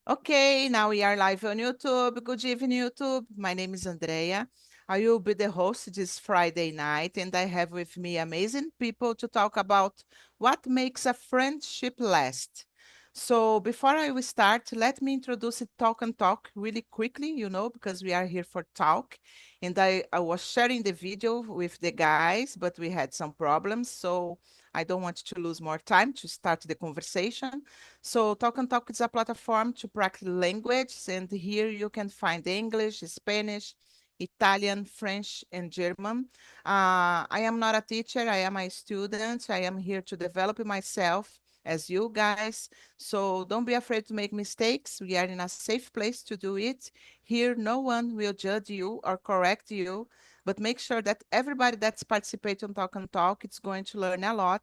Okay, now we are live on YouTube. Good evening, YouTube. My name is Andrea. I will be the host this Friday night, and I have with me amazing people to talk about what makes a friendship last. So before I will start, let me introduce Talk and Talk really quickly, because we are here for talk. And I was sharing the video with the guys, but we had some problems. So I don't want to lose more time to start the conversation. So Talk and Talk is a platform to practice language, and here you can find English, Spanish, Italian, French, and German. I am not a teacher, I am a student. I am here to develop myself as you guys. So don't be afraid to make mistakes. We are in a safe place to do it. Here, no one will judge you or correct you, but make sure that everybody that's participating on Talk and Talk is going to learn a lot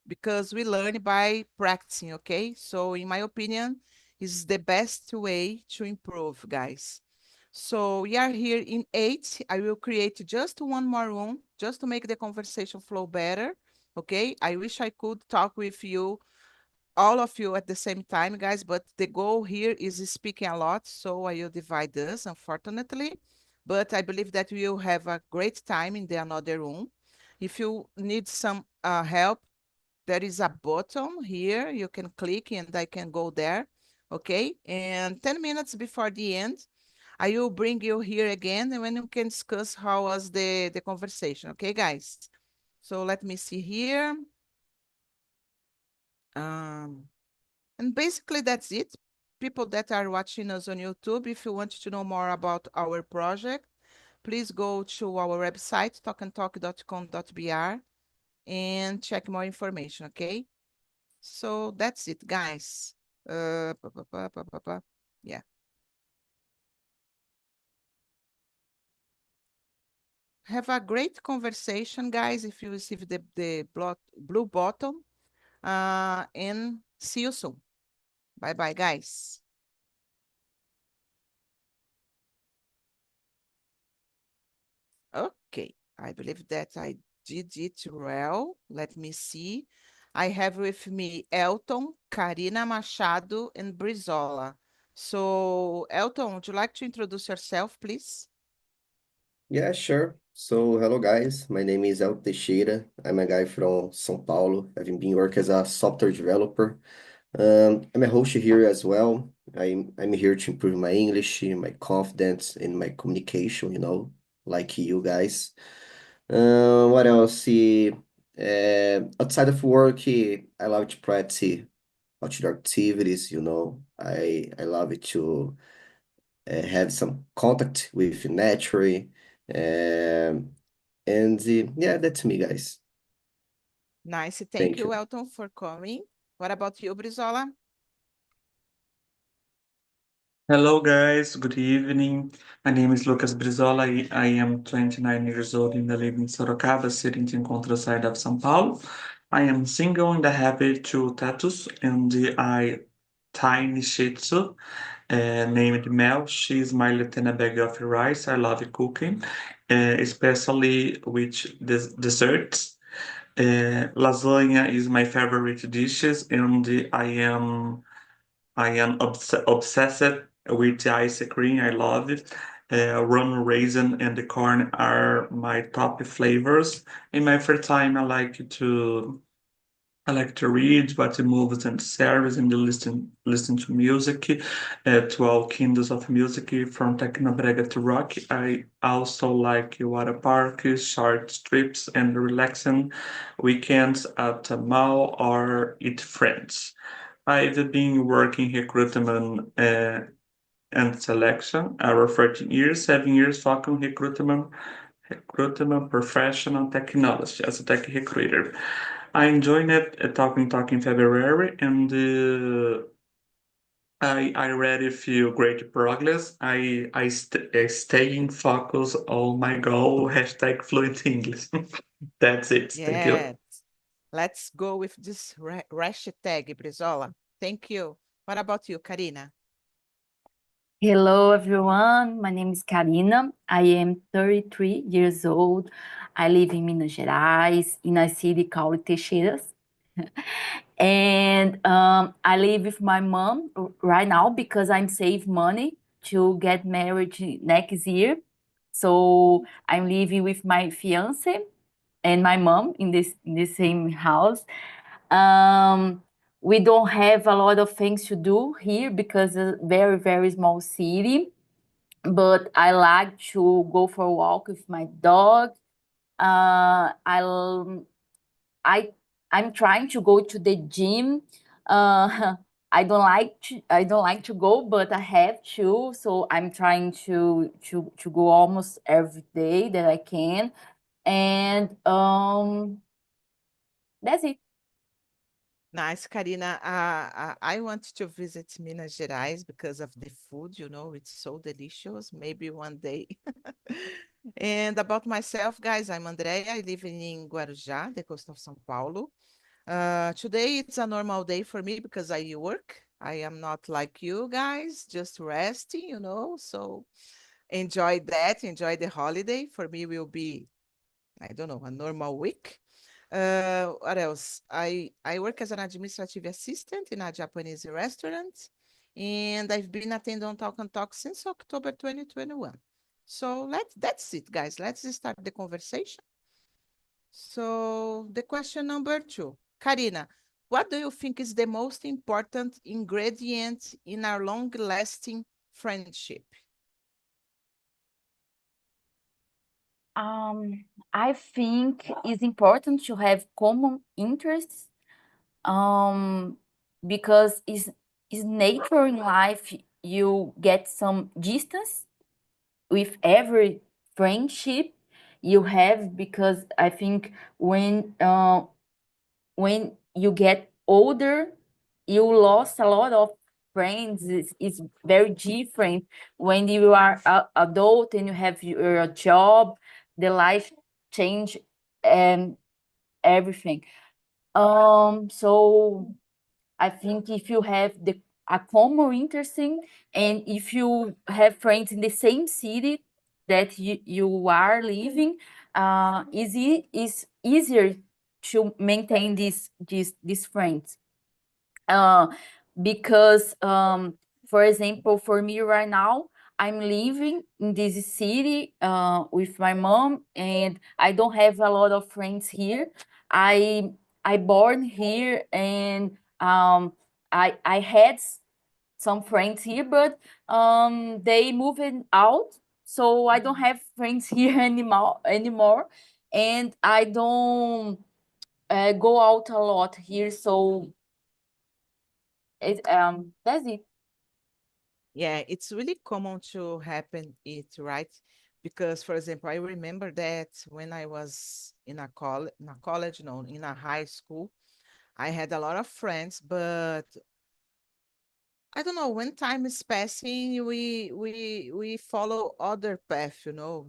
because we learn by practicing, okay? So in my opinion, is the best way to improve, guys. So we are here in 8. I will create just one more room just to make the conversation flow better, okay? I wish I could talk with you, all of you at the same time, guys, but the goal here is speaking a lot, so I will divide this, unfortunately. But I believe that we will have a great time in the another room. If you need some help, there is a button here. You can click and I can go there. Okay. And 10 minutes before the end, I will bring you here again and when you can discuss how was the conversation. Okay, guys. So let me see here. Um, and basically that's it. People that are watching us on YouTube, if you want to know more about our project, please go to our website, talkandtalk.com.br and check more information, okay? So that's it, guys. Yeah. Have a great conversation, guys, if you receive the blue button. And see you soon. Bye-bye, guys. Okay, I believe that I did it well. Let me see. I have with me Elton, Karina Machado, and Brizola. So, Elton, would you like to introduce yourself, please? Yeah, sure. So, hello guys. My name is El Teixeira. I'm a guy from São Paulo. I've been working as a software developer. I'm a host here as well. I'm here to improve my English, my confidence, and my communication, like you guys. What else? Outside of work, I love to practice outdoor activities, I love it to have some contact with nature. Um, yeah, that's me, guys. Nice. Thank Thank you, you. Elton, for coming. What about you, Brizola? Hello, guys. Good evening. My name is Lucas Brizola. I am 29 years old and I live in Sorocaba, city in Encontro side of São Paulo. I am single and I have two tattoos and I tiny Shih Tzu named Mel. She is my little bag of rice. I love cooking, especially with desserts. Lasagna is my favorite dishes and I am obsessed with ice cream. I love it. Rum raisin and the corn are my top flavors. In my free time, I like to read, watch movies and series, and listen to music, to all kinds of music from technobrega to rock. I also like water park, short trips, and relaxing weekends at a mall or with friends. I've been working recruitment and selection over 13 years, 7 years focused on recruitment professional technology as a tech recruiter. I joined it at Talk in February and I read a few great progress. I stay in focus on my goal, hashtag fluent English. That's it. Thank you. Yes. Let's go with this hashtag, Brizola. Thank you. What about you, Karina? Hello, everyone. My name is Karina. I am 33 years old. I live in Minas Gerais, in a city called Teixeiras. And I live with my mom right now because I'm save money to get married next year. So I'm living with my fiance and my mom in the same house. Um, we don't have a lot of things to do here because it's a very, very small city. But I like to go for a walk with my dog. I I'm trying to go to the gym. Uh, I don't like to go, but I have to. So I'm trying to go almost every day that I can. And that's it. Nice, Karina. I want to visit Minas Gerais because of the food, it's so delicious. Maybe one day. And about myself, guys, I'm Andrea. I live in Guarujá, the coast of São Paulo. Today it's a normal day for me because I work. I am not like you guys, just resting, So enjoy that, enjoy the holiday. For me will be, I don't know, a normal week. What else? I work as an administrative assistant in a Japanese restaurant, and I've been attending Talk and Talk since October 2021. So that's it, guys. Let's start the conversation. So the question number two, Karina, what do you think is the most important ingredient in our long-lasting friendship? I think it's important to have common interests, um, because is nature in life you get some distance with every friendship you have, because I think when you get older, you lost a lot of friends. It's very different when you are adult and you have your job, the life change and everything. So I think if you have the a common interesting, and if you have friends in the same city that you are living, is easier to maintain these friends. Uh, because for example, for me right now, I'm living in this city with my mom, and I don't have a lot of friends here. I born here, and I had some friends here, but they moved out, so I don't have friends here anymore, and I don't go out a lot here, so that's it. Yeah, it's really common to happen it, right? Because, for example, I remember that when I was in a college, no, in a high school, I had a lot of friends, but I don't know, when time is passing, we follow other path,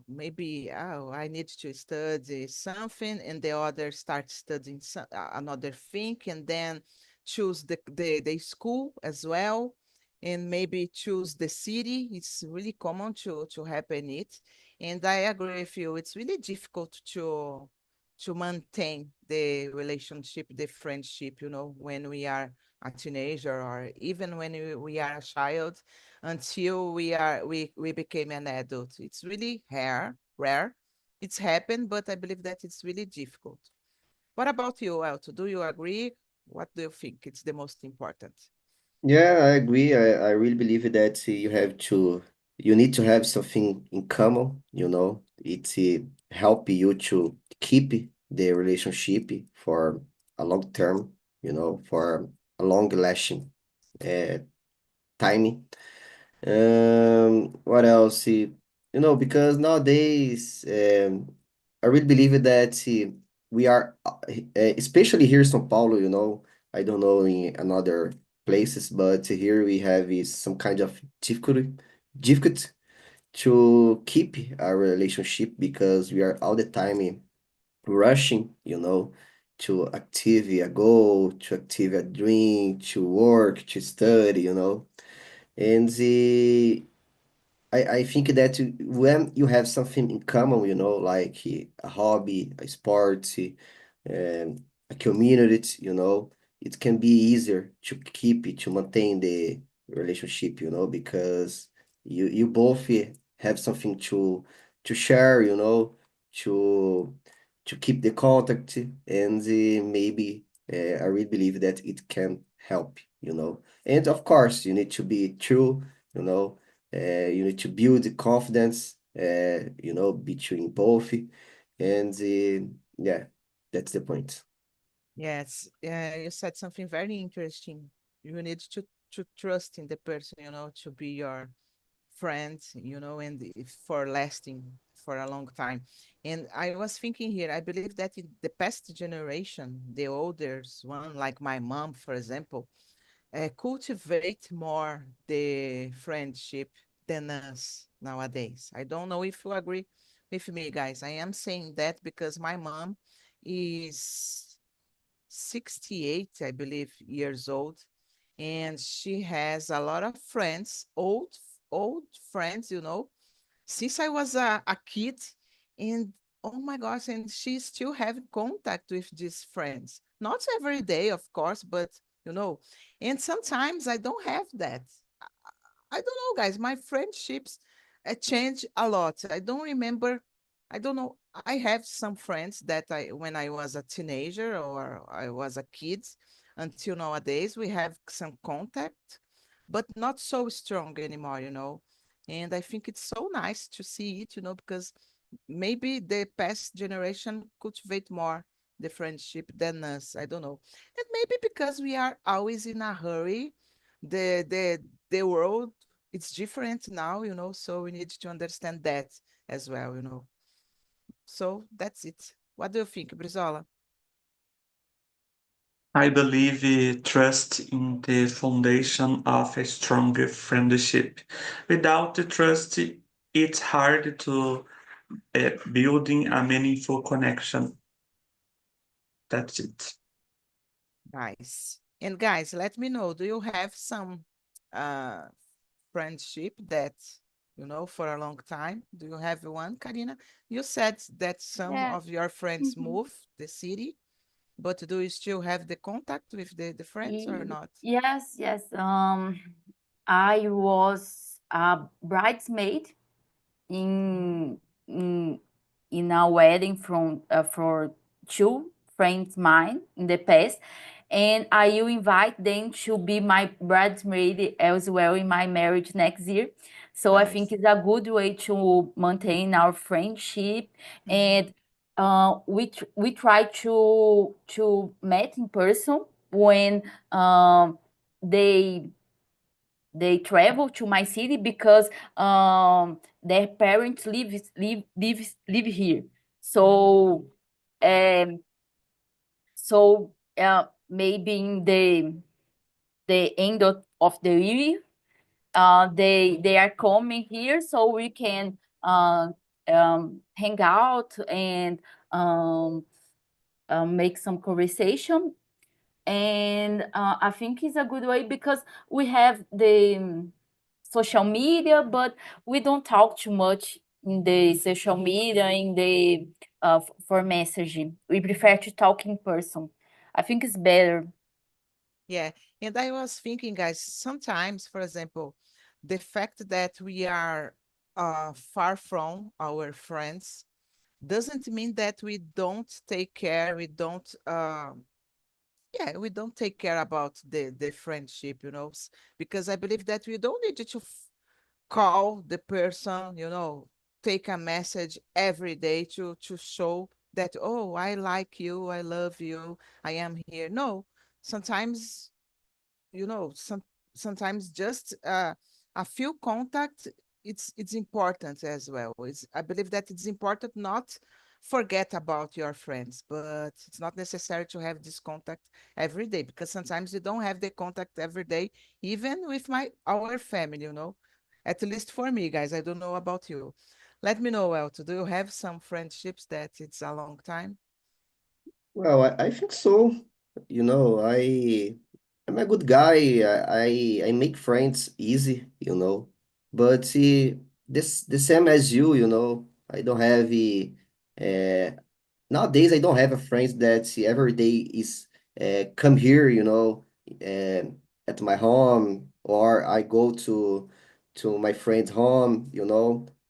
Maybe I need to study something, and the other start studying another thing, and then choose the school as well, and maybe choose the city. It's really common to happen it, and I agree with you. It's really difficult to maintain the relationship, the friendship, when we are a teenager or even when we are a child until we became an adult. It's really rare. It's happened, but I believe that it's really difficult. What about you, Elto? Do you agree? What do you think it's the most important? Yeah, I agree. I really believe that you need to have something in common, It help you to keep the relationship for a long term, for a long lasting uh, time. What else? Because nowadays, I really believe that we are, especially here in São Paulo, I don't know in another places, but here we have is some kind of difficult to keep our relationship because we are all the time rushing, to achieve a goal, to achieve a dream, to work, to study, And I think that when you have something in common, like a hobby, a sport, a community, it can be easier to keep it, to maintain the relationship, because you both have something to share, to keep the contact, and maybe I really believe that it can help. And of course, you need to be true, you need to build the confidence, between both, and yeah, that's the point. Yes, you said something very interesting. You need to trust in the person, to be your friend, and if for lasting for a long time. And I was thinking here, I believe that in the past generation, the olders one, like my mom, for example, cultivate more the friendship than us nowadays. I don't know if you agree with me, guys. I am saying that because my mom is 68, I believe, years old, and she has a lot of friends, old friends, since I was a kid, and oh my gosh, and she still having contact with these friends. Not every day, of course, but you know, and sometimes I don't have that. I don't know, guys. My friendships change a lot. I don't remember. I don't know. I have some friends that when I was a teenager or I was a kid, until nowadays, we have some contact, but not so strong anymore. And I think it's so nice to see it, because maybe the past generation cultivate more the friendship than us. I don't know. And maybe because we are always in a hurry, the world it's different now, so we need to understand that as well. So that's it. What do you think, Brizola? I believe trust in the foundation of a stronger friendship. Without the trust, it's hard to building a meaningful connection. That's it. Nice. And guys, let me know, do you have some uh friendship that for a long time? Do you have one, Karina? You said that some Yeah. of your friends Mhm. move the city, but do you still have the contact with the friends or not? Yes, yes. I was a bridesmaid in in in a wedding from for two friends mine in the past, and I will invite them to be my bridesmaid as well in my marriage next year. So I think Nice. it's a good way to maintain our friendship, Mhm. and we try to meet in person when they travel to my city because their parents live here. So um maybe in the end of the year they are coming here so we can hang out and um, make some conversation. And I think it's a good way because we have the social media, but we don't talk too much in the social media in the for messaging. We prefer to talk in person. I think it's better. Yeah. And I was thinking, guys, sometimes, for example, the fact that we are far from our friends doesn't mean that we don't take care, we don't take care about the friendship, because I believe that we don't need to call the person, take a message every day to show that, oh, I like you, I love you, I am here. No, sometimes, sometimes just a few contact, it's important as well. I believe that it's important not forget about your friends, but it's not necessary to have this contact every day, because sometimes you don't have the contact every day, even with our family, at least for me, guys. I don't know about you. Let me know, Elton, do you have some friendships that it's a long time? Well, I think so. I'm a good guy. I make friends easy, But the same as you. I don't have nowadays I don't have a friend that every day come here, uh, at my home, or I go to my friend's home,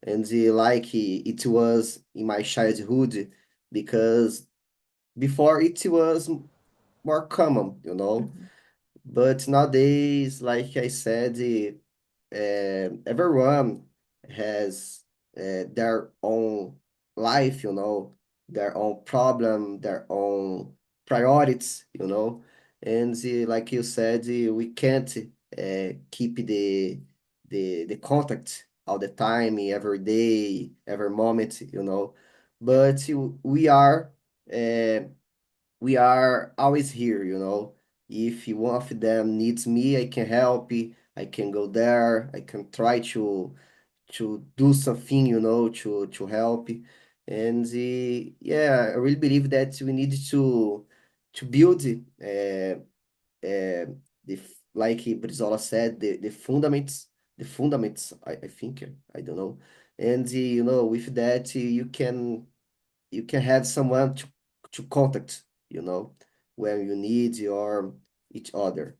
and like it was in my childhood, because before it was more common, Mhm. but nowadays, like I said, everyone has their own life, their own problem, their own priorities, and like you said, we can't keep the contact all the time, every day, every moment, Yeah. but uh, we are always here, If one of them needs me, I can help. I can go there. I can try to do something, to help. And yeah, I really believe that we need to build like Brizola said, the fundaments, I think, I don't know. And with that, you can have someone to contact, when you need your each other,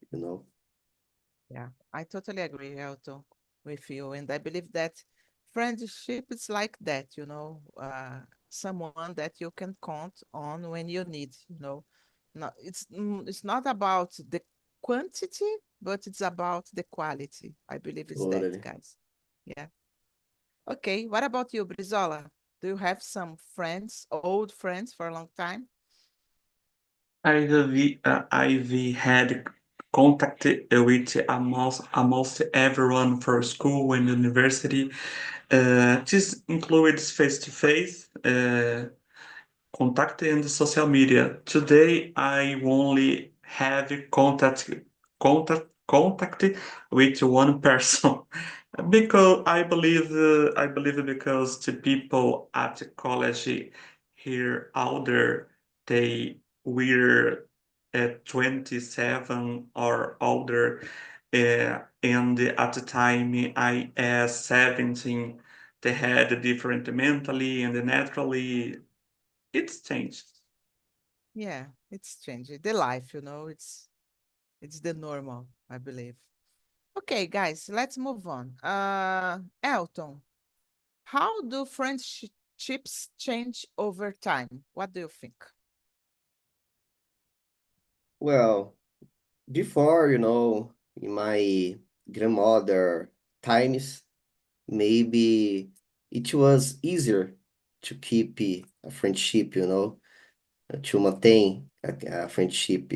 Yeah, I totally agree, Elton, with you. And I believe that friendship is like that, someone that you can count on when you need. No, it's not about the quantity, but it's about the quality. I believe it's that, Totally. guys. Yeah. Okay, what about you, Brizola? Do you have some friends, old friends for a long time? I've had contact with almost everyone for school and university. This includes face-to-face contact and social media. Today, I only have contact with one person because I believe because the people at college here older, they were 27 or older, and at the time I was 17. They had different mentally and naturally. It's changed. Yeah, it's changing. The life, it's the normal, I believe. Okay, guys, let's move on. Elton, how do friendships change over time? What do you think? Well, before, in my grandmother times, maybe it was easier to keep a friendship, to maintain a friendship,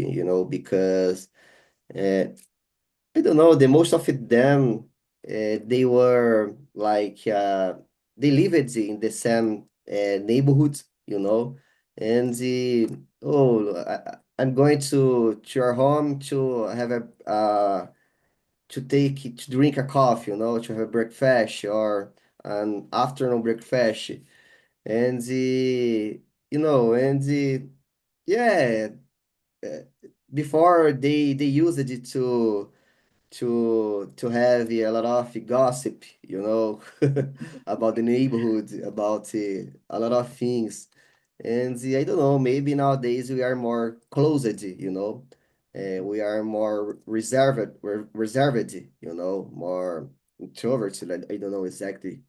because uh, I don't know, the most of them, they were like, they lived in the same neighborhood, and I'm going to your home to have to drink a coffee, to have breakfast or an afternoon breakfast, and yeah, uh, before they used it to have a lot of gossip, about the neighborhood, about a lot of things. And I don't know, maybe nowadays we are more closed, we are more reserved, more introverted. I don't know exactly.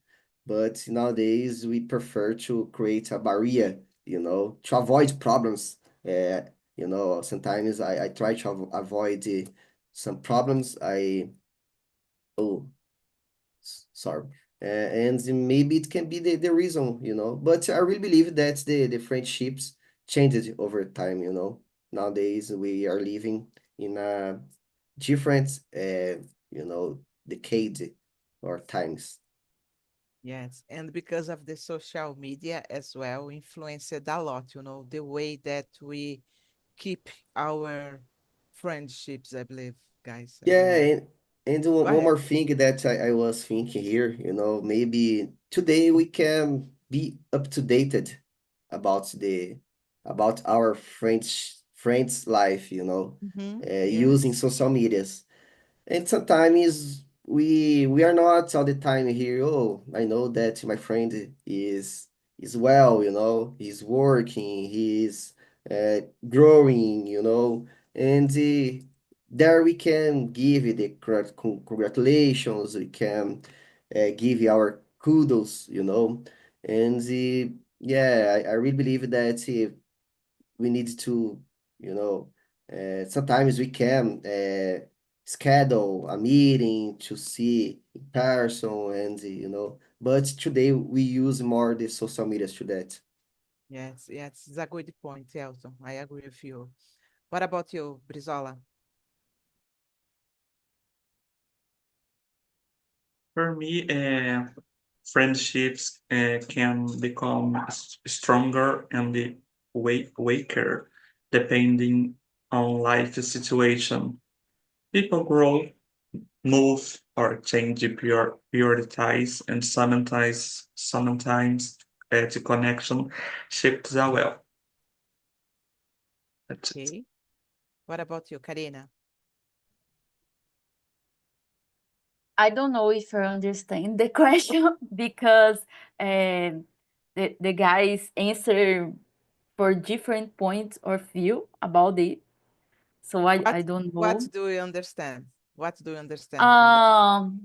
But nowadays we prefer to create a barrier, to avoid problems. Sometimes I try to avoid some problems. Oh, sorry. And maybe it can be the reason, But I really believe that the friendships changed over time, Nowadays we are living in a different, decade or times. Yes, and because of the social media as well, influenced a lot, the way that we keep our friendships, I believe, guys. I Yeah, believe. and Go one ahead. more thing that I was thinking here, maybe today we can be up to dated about about our friends life, using Yes. social medias. And sometimes we are not all the time here. Oh, I know that my friend is well, he's working, he's growing, and there we can give the congratulations, we can give our kudos, and yeah, I really believe that we need to, sometimes we can schedule a meeting to see in person, and but today we use more the social medias to that. Yes, yes, it's a good point, Elton. I agree with you. What about you, Brizola? For me, friendships can become stronger and weaker depending on life situation. People grow, move, or change prioritize, and sometimes the connection shifts as well. That's it. Okay. What about you, Karina? I don't know if I understand the question because the guys answer for different points of view about it. So I don't What know. do you understand? What do you understand from that? Um,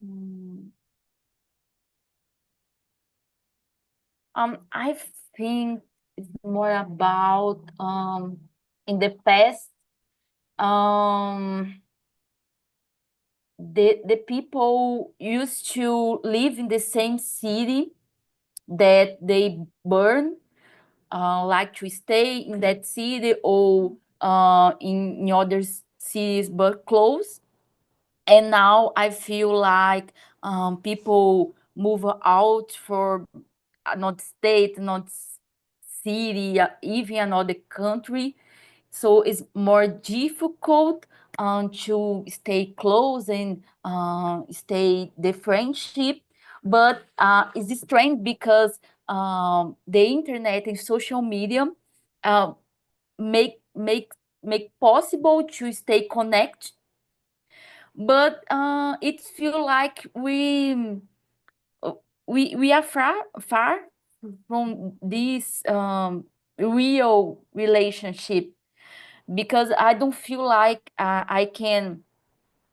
mm, I think it's more about in the past, um, the people used to live in the same city that they burn, like to stay in that city or in other cities but close. And now I feel like people move out for not state, not city, even another country. So it's more difficult to stay close and stay the friendship. But it's strange because the internet and social media uh, make make make possible to stay connected, but it feel like we are far from this real relationship, because I don't feel like I can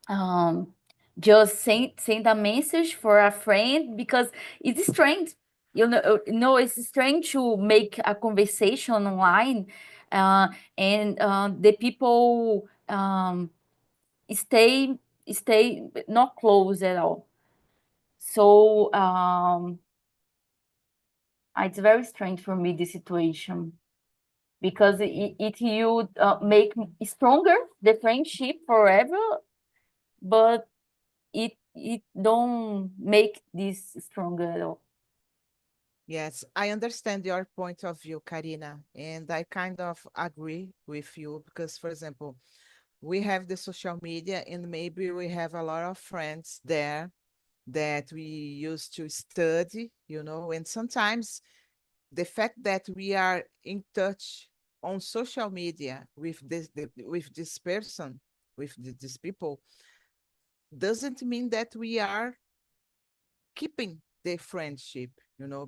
um, just send a message for a friend, because it's strange. It's strange to make a conversation online, uh, and the people stay not close at all. So it's very strange for me, this situation, because it you make stronger the friendship forever, but it don't make this stronger at all. Yes, I understand your point of view, Karina, and I kind of agree with you because, for example, we have the social media and maybe we have a lot of friends there that we used to study, and sometimes the fact that we are in touch on social media with with this person, with these people, doesn't mean that we are keeping the friendship,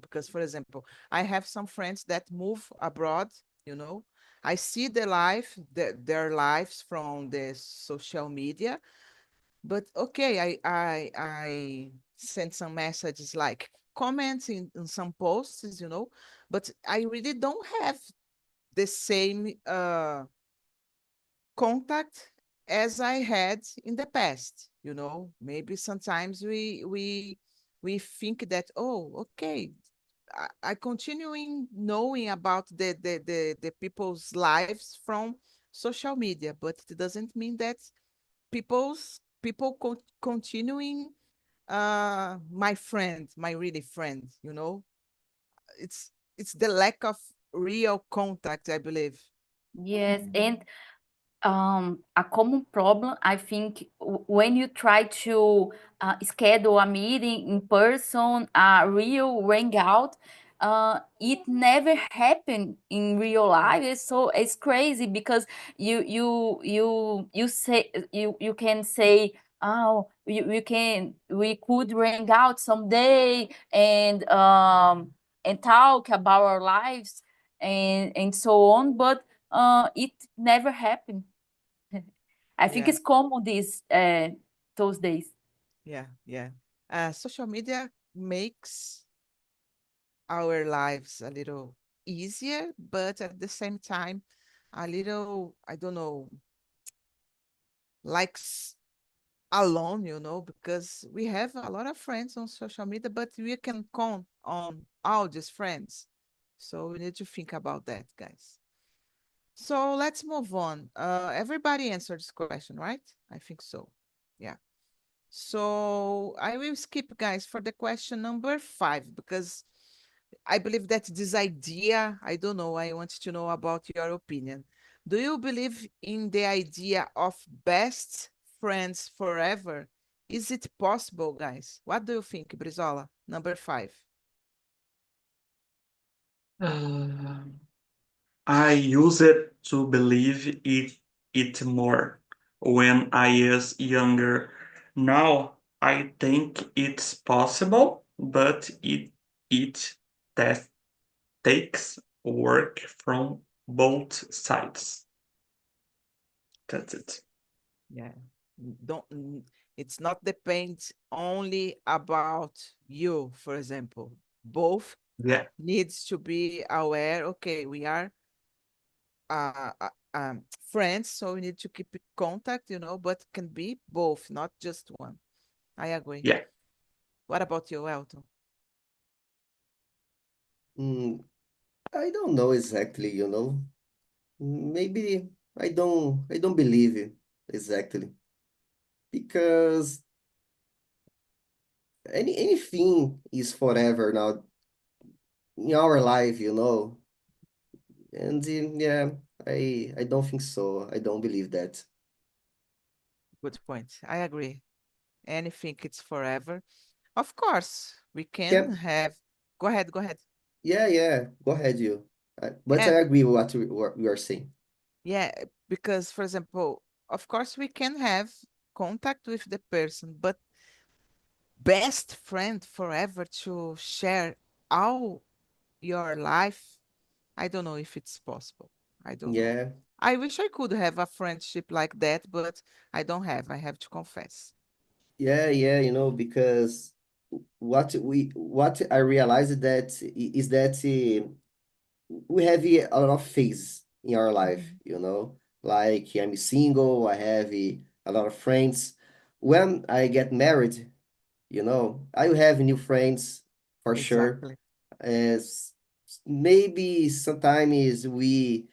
because for example, I have some friends that move abroad, you know, I see their lives from the social media, but okay, I send some messages like comments in some posts, but I really don't have the same contact as I had in the past. Maybe sometimes we think that, oh, okay, I continuing knowing about the people's lives from social media, but it doesn't mean that people continuing my friend, my really friend. It's the lack of real contact, I believe. Yes, and a common problem, I think, when you try to schedule a meeting in person, a real hangout, it never happened in real life. It's crazy, because you say you can say, oh, we could hang out someday and talk about our lives. and so on, but it never happened. I think Yeah. it's common those days. Yeah. Social media makes our lives a little easier, but at the same time, a little, I don't know, like alone, because we have a lot of friends on social media, but we can count on all these friends. So we need to think about that, guys. So let's move on. Everybody answered this question, right? I think so. Yeah. So I will skip, guys, for the question number 5, because I believe that this idea, I don't know, I want to know about your opinion. Do you believe in the idea of best friends forever? Is it possible, guys? What do you think, Brizola? Number 5. Uh, I used to believe it more when I was younger. Now I think it's possible, but it that takes work from both sides. That's it. Yeah. Don't it's not depends only about you, for example. Both Yeah, needs to be aware, okay, we are friends, so we need to keep in contact, but can be both, not just one. I agree. yeah. What about you, Elton? Mm, I don't know exactly, Maybe I don't believe it exactly because anything is forever now in our life, And yeah, I don't think so. I don't believe that. Good point. I agree. Anything it's forever. Of course, we can Can have. Go ahead, go ahead. yeah. Go ahead, you. But Yeah, I agree with what you are saying. yeah, because for example, of course we can have contact with the person, but best friend forever to share all your life, I don't know if it's possible. I don't know. Yeah, I wish I could have a friendship like that, but I don't have. I have to confess. yeah. Because what I realized that is that we have a lot of phases in our life. Mhm. Like I'm single. I have a lot of friends. When I get married, I will have new friends for sure. Exactly. As maybe sometimes we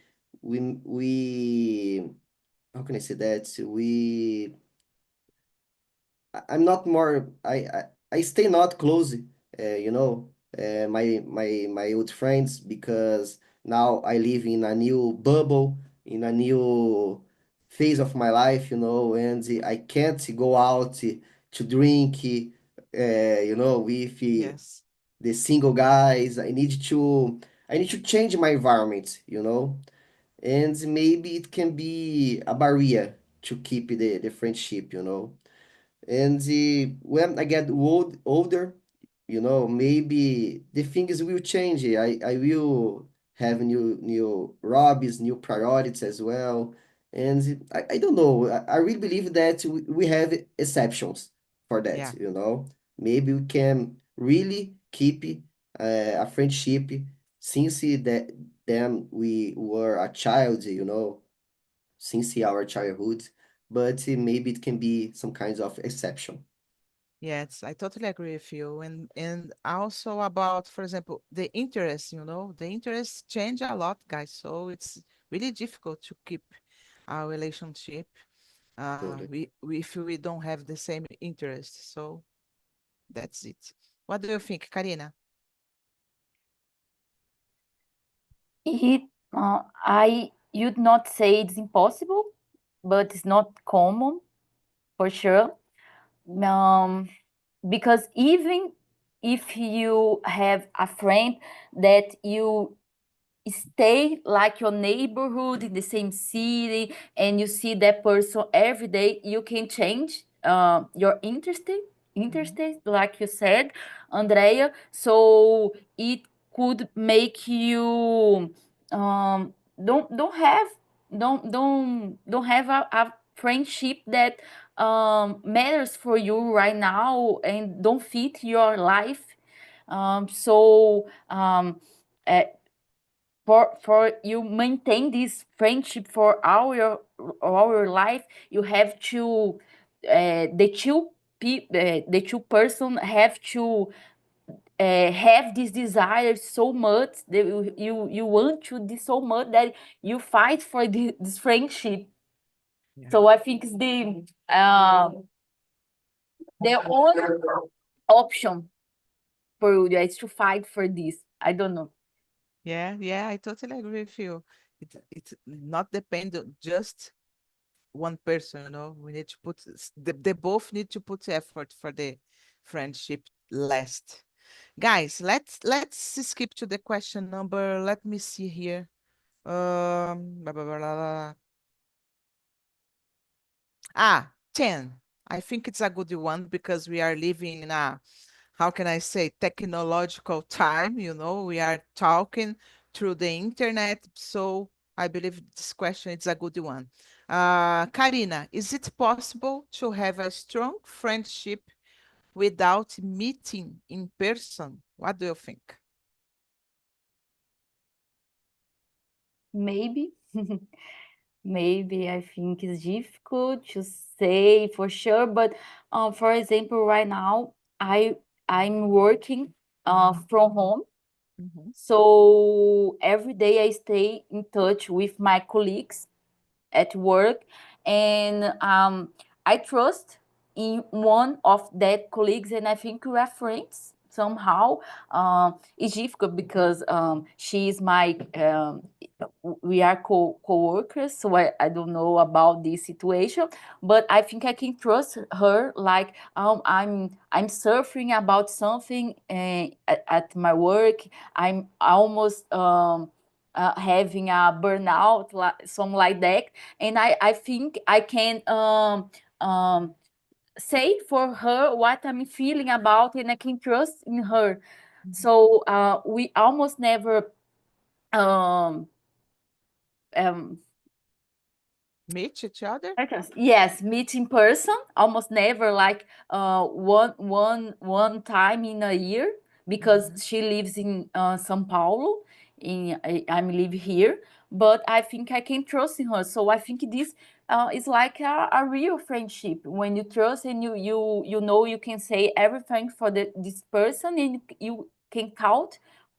how can I say that? I'm not more I stay not close, my old friends because now I live in a new bubble, in a new phase of my life, and I can't go out to drink, with Yes. the single guys. I need to change my environment, and maybe it can be a barrier to keep the friendship, and when I get older, maybe the things will change. I will have new hobbies, new priorities as well. And I don't know. I really believe that we have exceptions for that, Yeah. Maybe we can really keep a friendship since that then we were a child, since our childhood, but maybe it can be some kinds of exception. Yes, I totally agree with you. And also about, for example, the interest, the interests change a lot, guys. So it's really difficult to keep our relationship Totally. if we don't have the same interest. So that's it. What do you think, Karina? I would not say it's impossible, but it's not common for sure. Um, because even if you have a friend that you stay like your neighborhood in the same city and you see that person every day, you can change your interest, Mhm. like you said, Andrea. So it could make you don't have a friendship that matters for you right now and don't fit your life. So for you maintain this friendship for our life, you have to the two person have to have this desire so much that you want to this so much that you fight for this friendship. Yeah. So I think it's the only option for you is to fight for this. I don't know. Yeah, I totally agree with you. It's not depend on just one person, you know. We need to put they both need to put effort for the friendship last. Guys, let's skip to the question number. Let me see here. Blah, blah, blah, blah, blah. 10. I think it's a good one because we are living in a, how can I say, technological time, you know, we are talking through the internet. So I believe this question is a good one. Karina, is it possible to have a strong friendship without meeting in person? What do you think? Maybe. Maybe I think it's difficult to say for sure, but for example, right now I'm working from home, Mhm. so every day I stay in touch with my colleagues at work, and I trust in one of that colleagues, and I think we are friends somehow. It's difficult because she is my we are co-workers, so I don't know about this situation, but I think I can trust her. Like I'm suffering about something at my work. I'm almost having a burnout, something like that, and I think I can say for her what I'm feeling about, and I can trust in her. So we almost never um, um, Meet each other? yes, meet in person, almost never, like one time in a year, because she lives in São Paulo, I'm live here, but I think I can trust in her. So I think this is like a real friendship when you trust, and you know you can say everything for this person, and you can count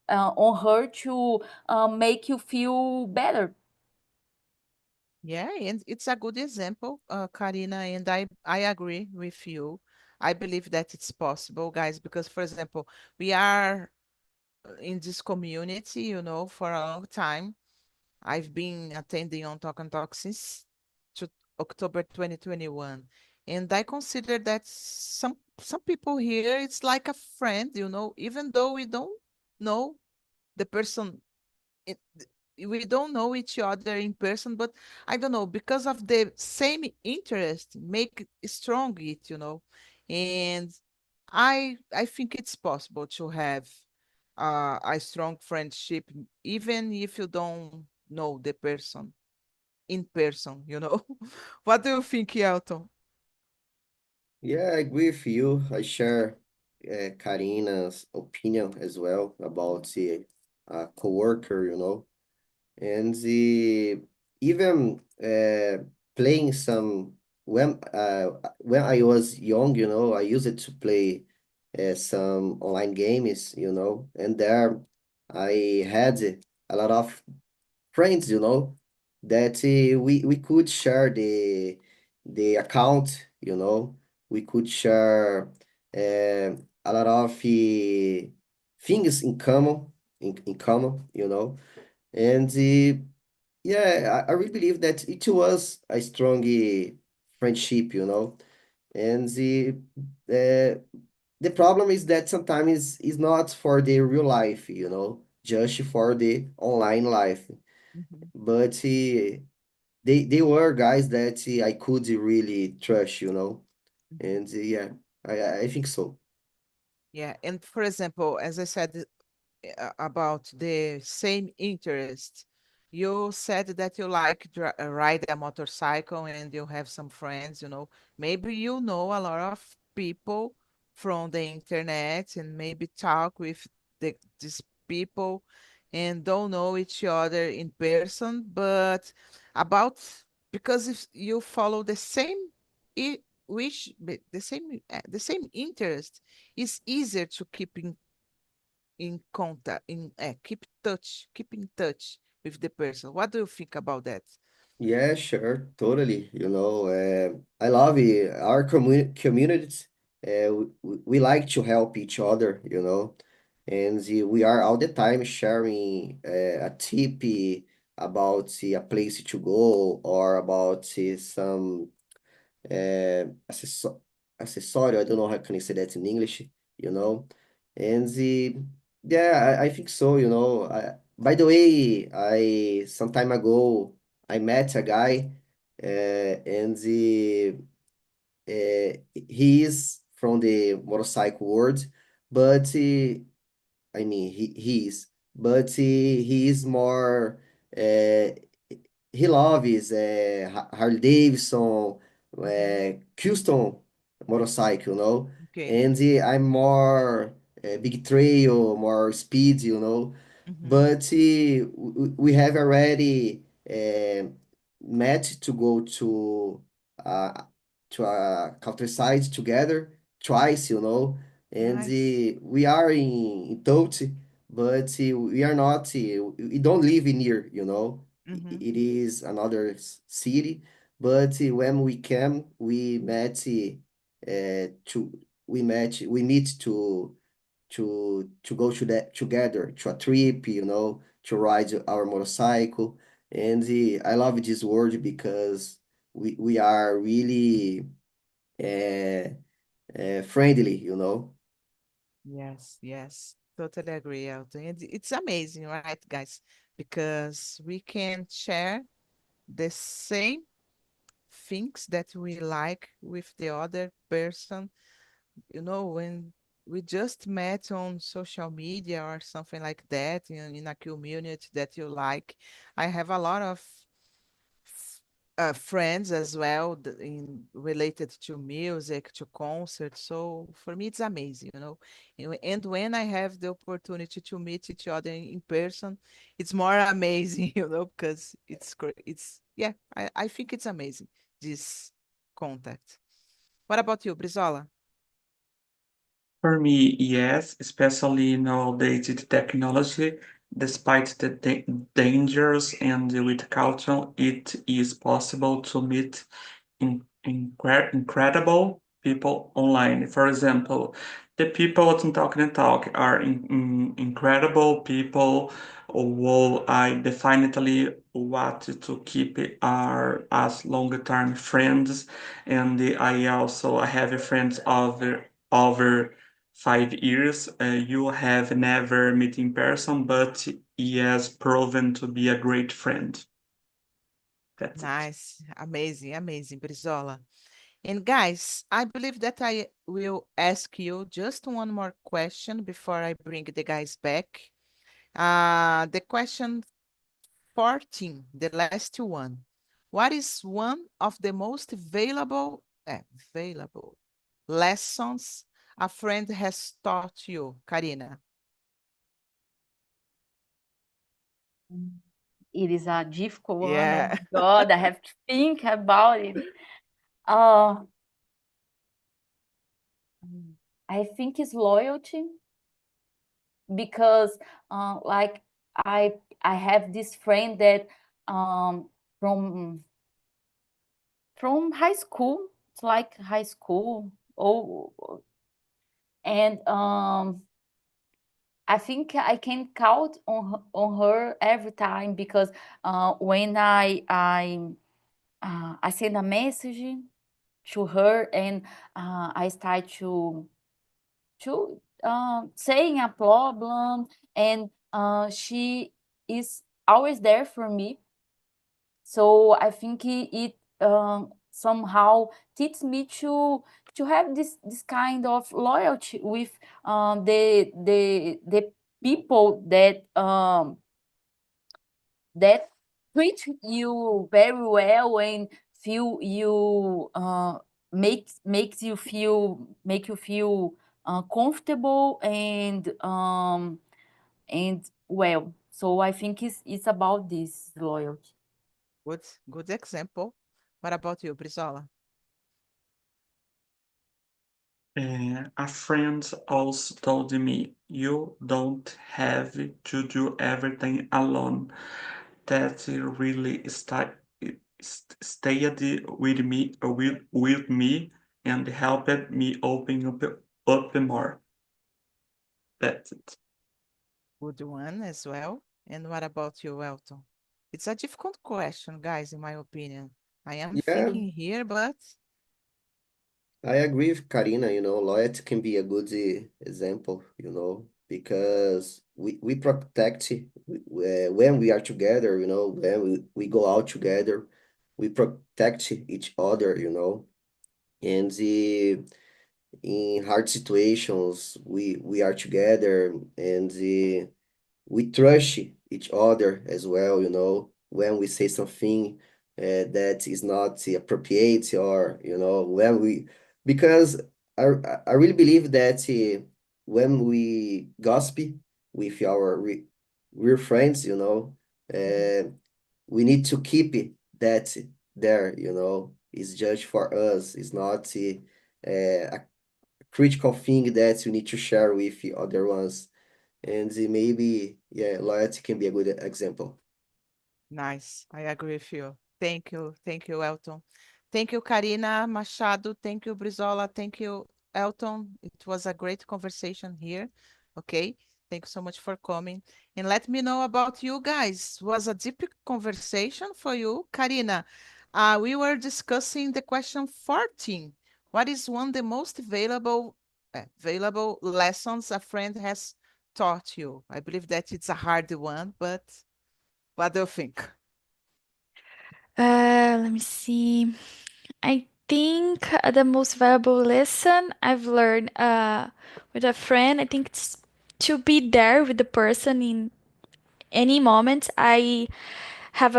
on her to make you feel better. Yeah, and it's a good example, Karina, and I agree with you. I believe that it's possible, guys, because, for example, we are in this community, you know, for a long time. I've been attending on Talk and Talk since October 2021, and I consider that some people here, it's like a friend, you know, even though we don't know the person it, we don't know each other in person, but I don't know, because of the same interest make strong it, you know. And I think it's possible to have a strong friendship even if you don't know the person in person, you know. What do you think, Elton? Yeah, I agree with you. I share Karina's opinion as well about the coworker, you know, and the even playing some when I was young, you know, I used it to play some online games, you know, and there I had a lot of friends, you know, that we could share the account, you know, we could share a lot of things in common, in common, you know, and yeah, I really believe that it was a strong friendship, you know, and the problem is that sometimes it's not for the real life, you know, just for the online life. Mhm, But they were guys that I could really trust, you know, mhm. and yeah, I think so. Yeah, and for example, as I said about the same interest. You said that you like ride a motorcycle and you have some friends, Maybe you know a lot of people from the internet and maybe talk with these people and don't know each other in person, but about because if you follow the same the same interest, it's easier to keep in contact, keep in touch with the person. What do you think about that? Yeah, sure, totally. I love it. Our communities. We like to help each other, and we are all the time sharing a tip about a place to go or about some accessory. I don't know how can I say that in English, you know. And yeah, I think so, by the way, I some time ago I met a guy, and he is from the motorcycle world, but I mean, he is, but he is more. Uh, he loves Harley Davidson, Mm-hmm. custom motorcycle, Okay. and I'm more big trail, more speed, Mm-hmm. But we have already met to go uh, to a countryside together twice, and Nice. we are in touch, but we are not, we don't live near, Mm-hmm. It is another city, but when we came, we meet to go to that together to a trip, to ride our motorcycle, and I love this word because we are really uh, friendly, Yes, yes. Totally agree, Elton. It's amazing, right, guys? Because we can share the same things that we like with the other person. When we just met on social media or something like that in a community that you like. I have a lot of friends as well related to music, to concerts. So for me, it's amazing, And when I have the opportunity to meet each other in person, it's more amazing, because yeah, I think it's amazing, this contact. What about you, Brizola? For me, yes, especially nowadays with technology, despite the dangers and with culture, it is possible to meet incredible people online. For example, the people at Talk and Talk are incredible people who I definitely want to keep are as long-term friends, and I also have friends over 5 years. You have never met in person, but he has proven to be a great friend. That's it. Nice, amazing, amazing, Brizola. And guys, I believe that I will ask you just one more question before I bring the guys back. The question 14, the last one. What is one of the most valuable lessons a friend has taught you, Karina? It is a difficult one. Oh Yeah. my God, I have to think about it. Uh, I think it's loyalty because, like, I have this friend that from high school. It's like high school. Oh, and I think I can count on her every time because when I send a message to her and I start to saying a problem, and she is always there for me. So I think it somehow teaches me to have this kind of loyalty with the people that treat you very well and feel you makes you feel comfortable and well. So I think it's about this loyalty. Good example. What about you, Brizola? A friend also told me, you don't have to do everything alone. That really stayed with me and helped me open up more. That's it. Good one as well. And what about you, Elton? It's a difficult question, guys, in my opinion. I am Yeah, thinking here, but I agree with Karina, loyalty can be a good example, because we protect when we are together, when we go out together, we protect each other, and in hard situations, we are together and we trust each other as well, when we say something that is not appropriate or, because I really believe that when we gossip with our real friends, mhm, uh, we need to keep that there, it's just for us. It's not a critical thing that you need to share with the other ones. And maybe, yeah, loyalty can be a good example. nice. I agree with you. Thank you. Thank you, Elton. Thank you, Karina Machado. Thank you, Brizola. Thank you, Elton. It was a great conversation here. Okay. Thank you so much for coming. And let me know about you guys. Was a deep conversation for you. Karina, we were discussing the question 14. What is one of the most valuable lessons a friend has taught you? I believe that it's a hard one, but what do you think? Let me see. I think the most valuable lesson I've learned with a friend, I think it's to be there with the person in any moment. I have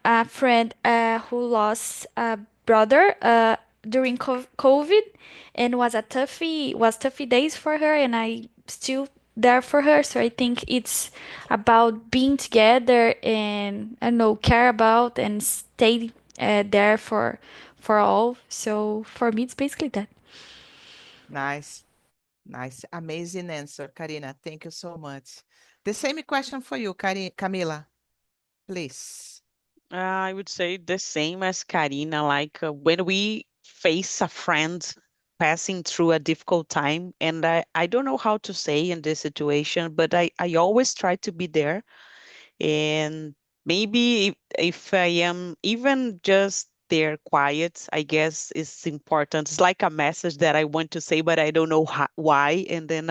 a friend who lost a brother during COVID, and was toughy days for her, and I still there for her. So I think it's about being together and I don't know, care about and stay there for all. So for me, it's basically that. Nice, nice, amazing answer, Karina. Thank you so much. The same question for you, Camila, please. I would say the same as Karina, like when we face a friend passing through a difficult time, and I don't know how to say in this situation, but I always try to be there. And maybe if I am even just there quiet, I guess it's important. It's like a message that I want to say, but I don't know why. And then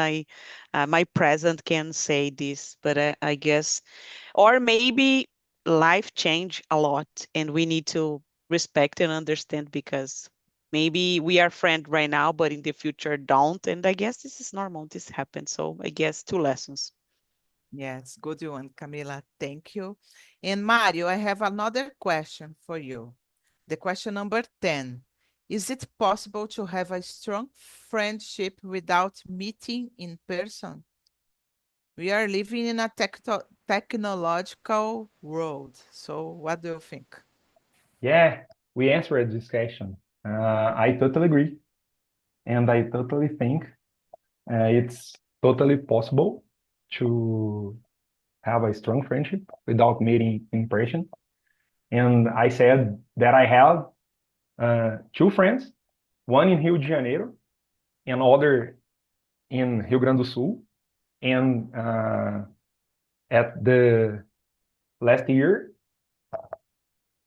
my present can say this, but I guess, or maybe life change a lot and we need to respect and understand because maybe we are friends right now, but in the future don't. And I guess this is normal. This happens. So I guess two lessons. Yes, good one, Camila. Thank you. And Mario, I have another question for you. The question number 10. Is it possible to have a strong friendship without meeting in person? We are living in a technological world. So what do you think? Yeah, we answered this question. I totally agree. And I totally think it's totally possible to have a strong friendship without meeting in person. And I said that I have two friends, one in Rio de Janeiro and other in Rio Grande do Sul. And at the last year,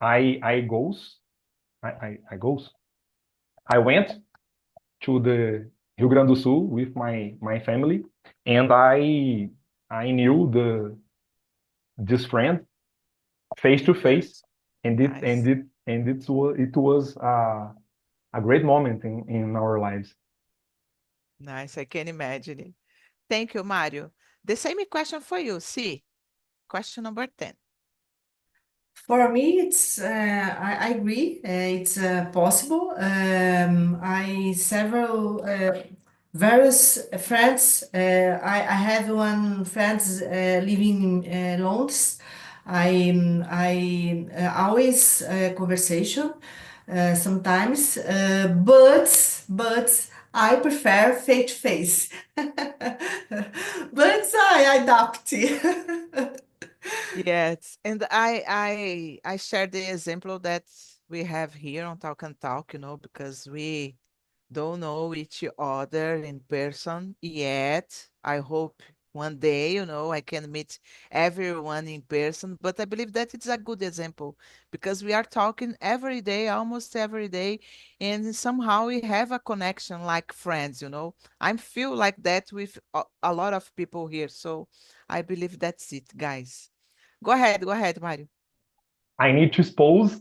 I goes, I goes, I went to the Rio Grande do Sul with my family, and I knew this friend face to face, and Nice, it was a great moment in our lives. nice. I can imagine it. Thank you, Mario. The same question for you. See, question number 10. For me, I agree. It's possible. I several various friends. I have one friends living in Londres. I always conversation sometimes, but I prefer face to face. But I adapt. Yes, and I share the example that we have here on Talk and Talk, because we don't know each other in person yet. I hope one day, I can meet everyone in person, but I believe that it's a good example because we are talking every day, almost every day, and somehow we have a connection like friends. I feel like that with a lot of people here, so I believe that's it, guys. Go ahead, Mario. I need to expose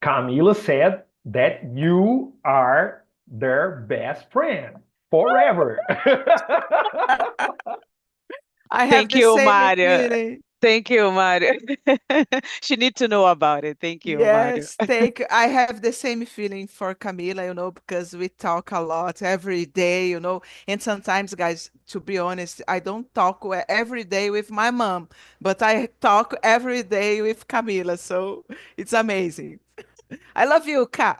Camila said that you are their best friend forever. I have Thank the you, same Mario. feeling. Thank you, Mario. She needs to know about it. Thank you, Mario. Yes, I have the same feeling for Camila, because we talk a lot every day. And sometimes, guys, to be honest, I don't talk every day with my mom, but I talk every day with Camila, so it's amazing. I love you, Ka.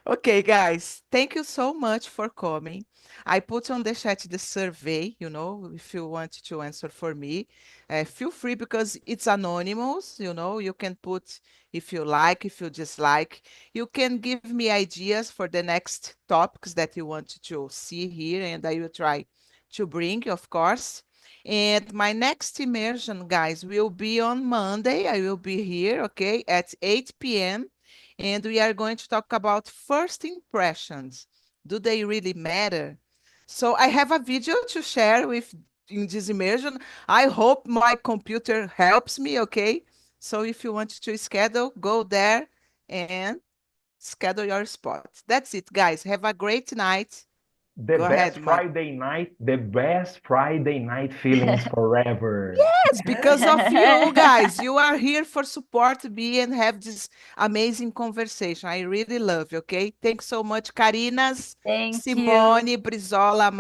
Okay, guys, thank you so much for coming. I put on the chat the survey, if you want to answer for me. Feel free because it's anonymous, you can put if you like, if you dislike. You can give me ideas for the next topics that you want to see here, and I will try to bring, of course. And my next immersion, guys, will be on Monday. I will be here, okay, at 8 p.m. And we are going to talk about first impressions. Do they really matter? So I have a video to share with in this immersion. I hope my computer helps me, okay? So if you want to schedule, go there and schedule your spot. That's it, guys. Have a great night. Go ahead, Mario. The best Friday night feelings forever. Yes, because of you guys. You are here for support me and have this amazing conversation. I really love you, okay? Thanks so much, Carinas, Thank you. Simone, Brizola,